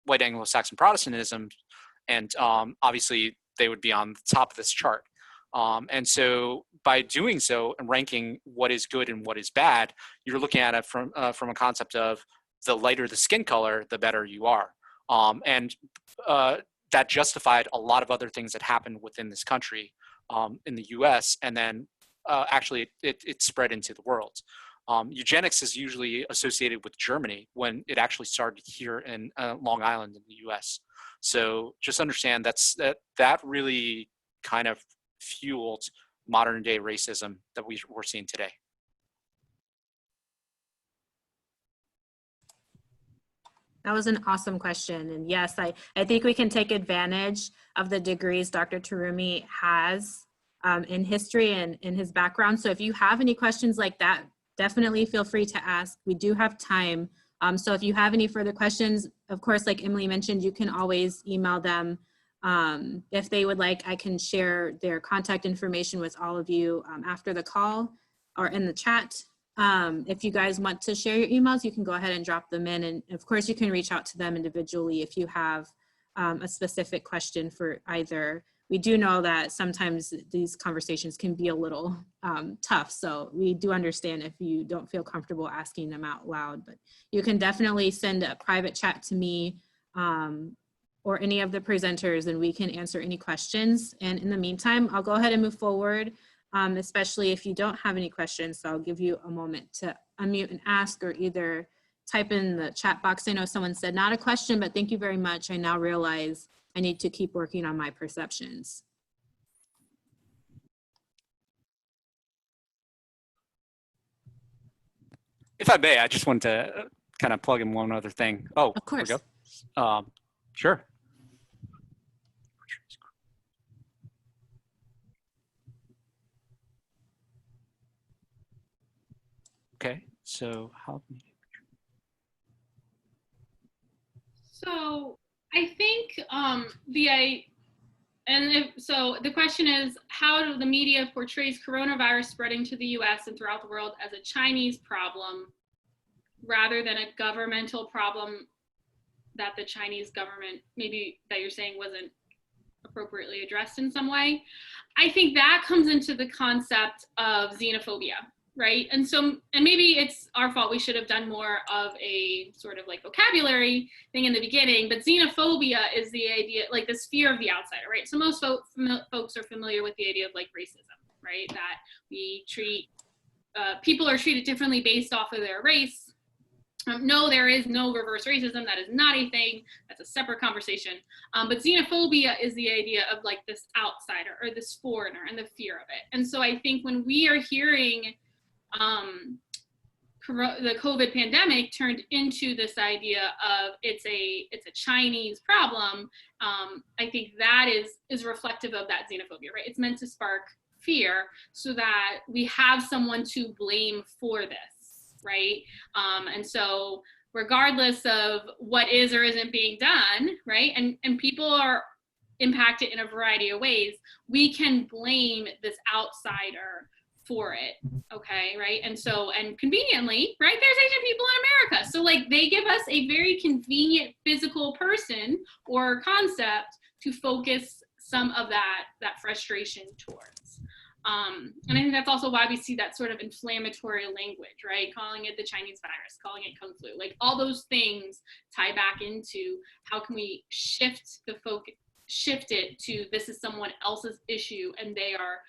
white Anglo-Saxon Protestantism, and obviously they would be on the top of this chart. And so by doing so and ranking what is good and what is bad, you're looking at it from a concept of the lighter the skin color, the better you are. And that justified a lot of other things that happened within this country, in the US, and then actually it spread into the world. Eugenics is usually associated with Germany when it actually started here in Long Island in the US. So just understand that really kind of fueled modern day racism that we're seeing today. That was an awesome question. And yes, I think we can take advantage of the degrees Dr. Terumi has in history and in his background. So if you have any questions like that, definitely feel free to ask. We do have time. So if you have any further questions, of course, like Emily mentioned, you can always email them. If they would like, I can share their contact information with all of you after the call or in the chat. If you guys want to share your emails, you can go ahead and drop them in. And of course, you can reach out to them individually if you have a specific question for either. We do know that sometimes these conversations can be a little tough. So we do understand if you don't feel comfortable asking them out loud, but you can definitely send a private chat to me or any of the presenters, and we can answer any questions. And in the meantime, I'll go ahead and move forward. Especially if you don't have any questions. So I'll give you a moment to unmute and ask, or either type in the chat box. I know someone said not a question, but thank you very much. I now realize I need to keep working on my perceptions. If I may, I just wanted to kind of plug in one other thing. Oh, Of course. There we go. Sure. Okay, so how? So I think so the question is, how do the media portrays coronavirus spreading to the US and throughout the world as a Chinese problem rather than a governmental problem that the Chinese government, maybe that you're saying wasn't appropriately addressed in some way? I think that comes into the concept of xenophobia, right? And maybe it's our fault. We should have done more of a sort of like vocabulary thing in the beginning, but xenophobia is the idea, like this fear of the outsider, right? So most folks are familiar with the idea of like racism, right? That we treat, people are treated differently based off of their race. No, there is no reverse racism. That is not a thing. That's a separate conversation. But xenophobia is the idea of like this outsider or this foreigner and the fear of it. And so I think when we are hearing the COVID pandemic turned into this idea of it's a Chinese problem, I think that is reflective of that xenophobia, right? It's meant to spark fear so that we have someone to blame for this, right? And so regardless of what is or isn't being done, right? And people are impacted in a variety of ways, we can blame this outsider for it, okay, right? And conveniently, right, there's Asian people in America. So like they give us a very convenient physical person or concept to focus some of that frustration towards. And I think that's also why we see that sort of inflammatory language, right? Calling it the Chinese virus, calling it Kung Flu, like all those things tie back into how can we shift the focus, shift it to this is someone else's issue and they are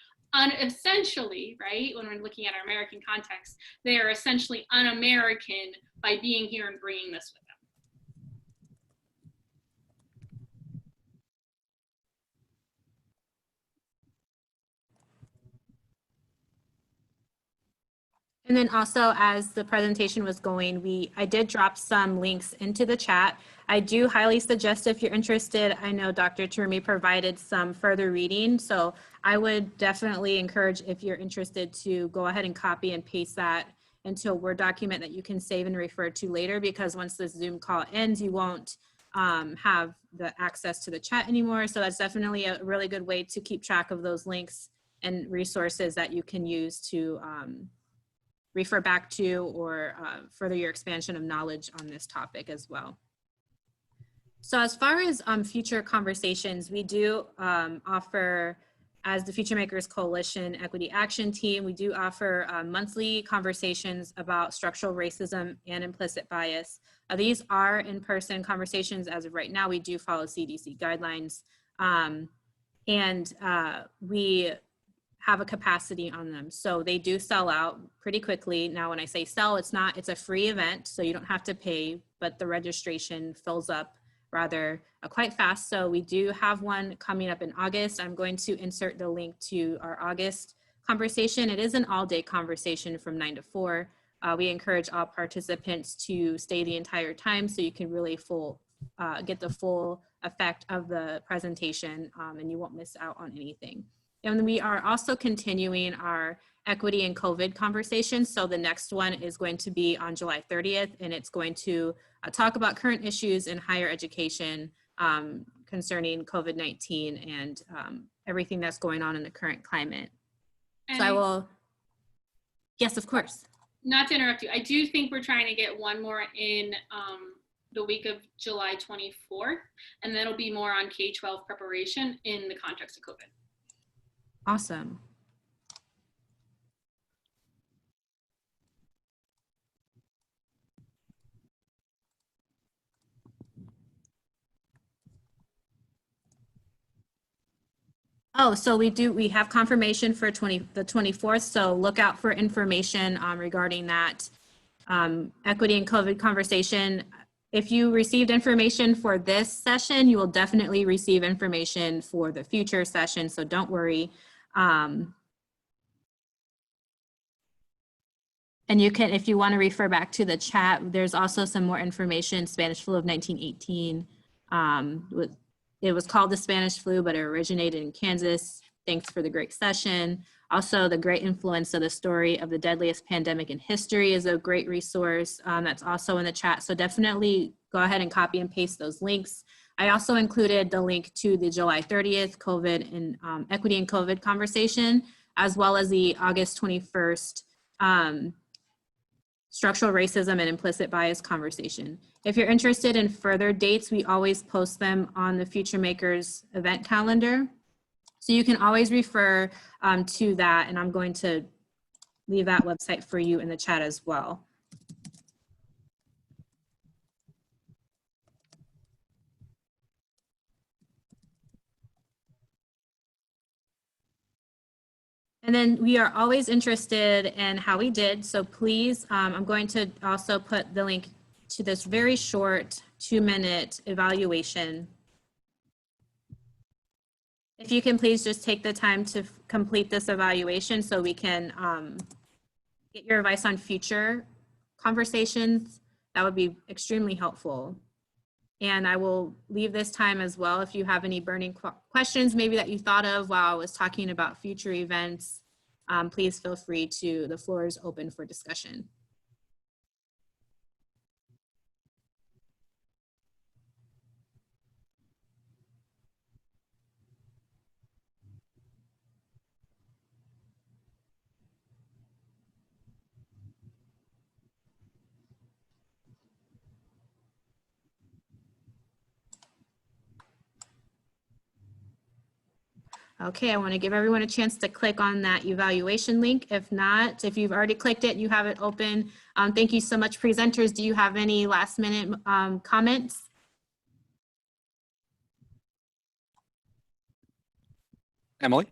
essentially, right, when we're looking at our American context, they are essentially un-American by being here and bringing this with them. And then also, as the presentation was going, I did drop some links into the chat. I do highly suggest, if you're interested, I know Dr. Terumi provided some further reading, so I would definitely encourage, if you're interested, to go ahead and copy and paste that into a Word document that you can save and refer to later, because once this Zoom call ends, you won't have the access to the chat anymore. So that's definitely a really good way to keep track of those links and resources that you can use to refer back to or further your expansion of knowledge on this topic as well. So as far as future conversations, we do offer, as the FutureMakers Coalition Equity Action Team, we do offer monthly conversations about structural racism and implicit bias. These are in-person conversations as of right now. We do follow CDC guidelines, and we have a capacity on them. So they do sell out pretty quickly. Now, when I say sell, it's a free event, so you don't have to pay, but the registration fills up rather quite fast. So we do have one coming up in August. I'm going to insert the link to our August conversation. It is an all-day conversation from 9 to 4. We encourage all participants to stay the entire time so you can really get the full effect of the presentation, and you won't miss out on anything. And we are also continuing our equity and COVID conversations. So the next one is going to be on July 30th, and it's going to talk about current issues in higher education concerning COVID-19 and everything that's going on in the current climate. And so I will, yes, of course. Not to interrupt you, I do think we're trying to get one more in the week of July 24th, and that'll be more on K-12 preparation in the context of COVID. Awesome. Oh, so we have confirmation for the 24th. So look out for information regarding that equity and COVID conversation. If you received information for this session, you will definitely receive information for the future session. So don't worry. And you can, if you want to refer back to the chat, there's also some more information. Spanish flu of 1918. It was called the Spanish flu, but it originated in Kansas. Thanks for the great session. Also, The Great Influenza, the story of the deadliest pandemic in history is a great resource. That's also in the chat. So definitely go ahead and copy and paste those links. I also included the link to the July 30th COVID and equity and COVID conversation, as well as the August 21st structural racism and implicit bias conversation. If you're interested in further dates, we always post them on the FutureMakers event calendar. So you can always refer to that, and I'm going to leave that website for you in the chat as well. And then we are always interested in how we did. So please, I'm going to also put the link to this very short 2-minute evaluation. If you can please just take the time to complete this evaluation so we can get your advice on future conversations, that would be extremely helpful. And I will leave this time as well. If you have any burning questions maybe that you thought of while I was talking about future events, please feel free to, the floor is open for discussion. Okay, I want to give everyone a chance to click on that evaluation link. If not, if you've already clicked it, you have it open. Thank you so much, presenters. Do you have any last minute comments? Emily?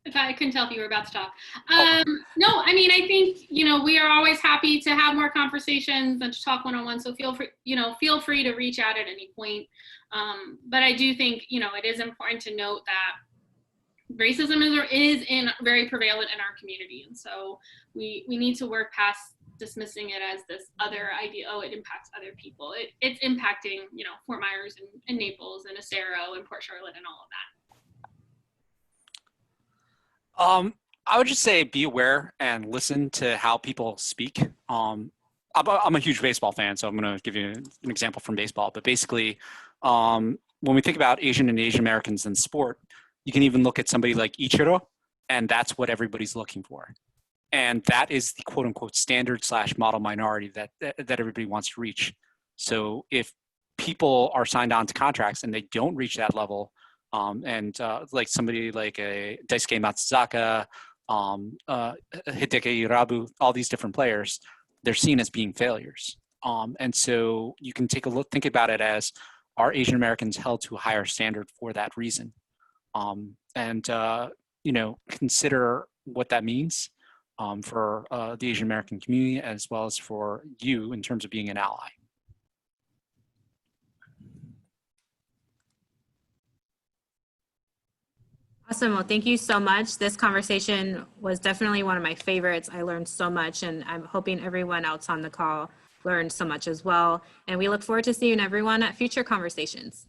If I couldn't tell if you were about to talk. No, I mean, I think, you know, we are always happy to have more conversations and to talk one-on-one. So feel free to reach out at any point. But I do think, you know, it is important to note that racism is very prevalent in our community. And so we need to work past dismissing it as this other idea, oh, it impacts other people. It's impacting, you know, Fort Myers and Naples and Acero and Port Charlotte and all of that. I would just say be aware and listen to how people speak. I'm a huge baseball fan, so I'm going to give you an example from baseball. But basically, when we think about Asian and Asian Americans in sport, you can even look at somebody like Ichiro, and that's what everybody's looking for. And that is the quote unquote standard / model minority that everybody wants to reach. So if people are signed on to contracts and they don't reach that level, like somebody like a Daisuke Matsuzaka, Hideki Irabu, all these different players, they're seen as being failures. And so you can take a look, think about it as, are Asian Americans held to a higher standard for that reason? You know, consider what that means for the Asian American community, as well as for you in terms of being an ally. Awesome. Well, thank you so much. This conversation was definitely one of my favorites. I learned so much, and I'm hoping everyone else on the call learned so much as well. And we look forward to seeing everyone at future conversations.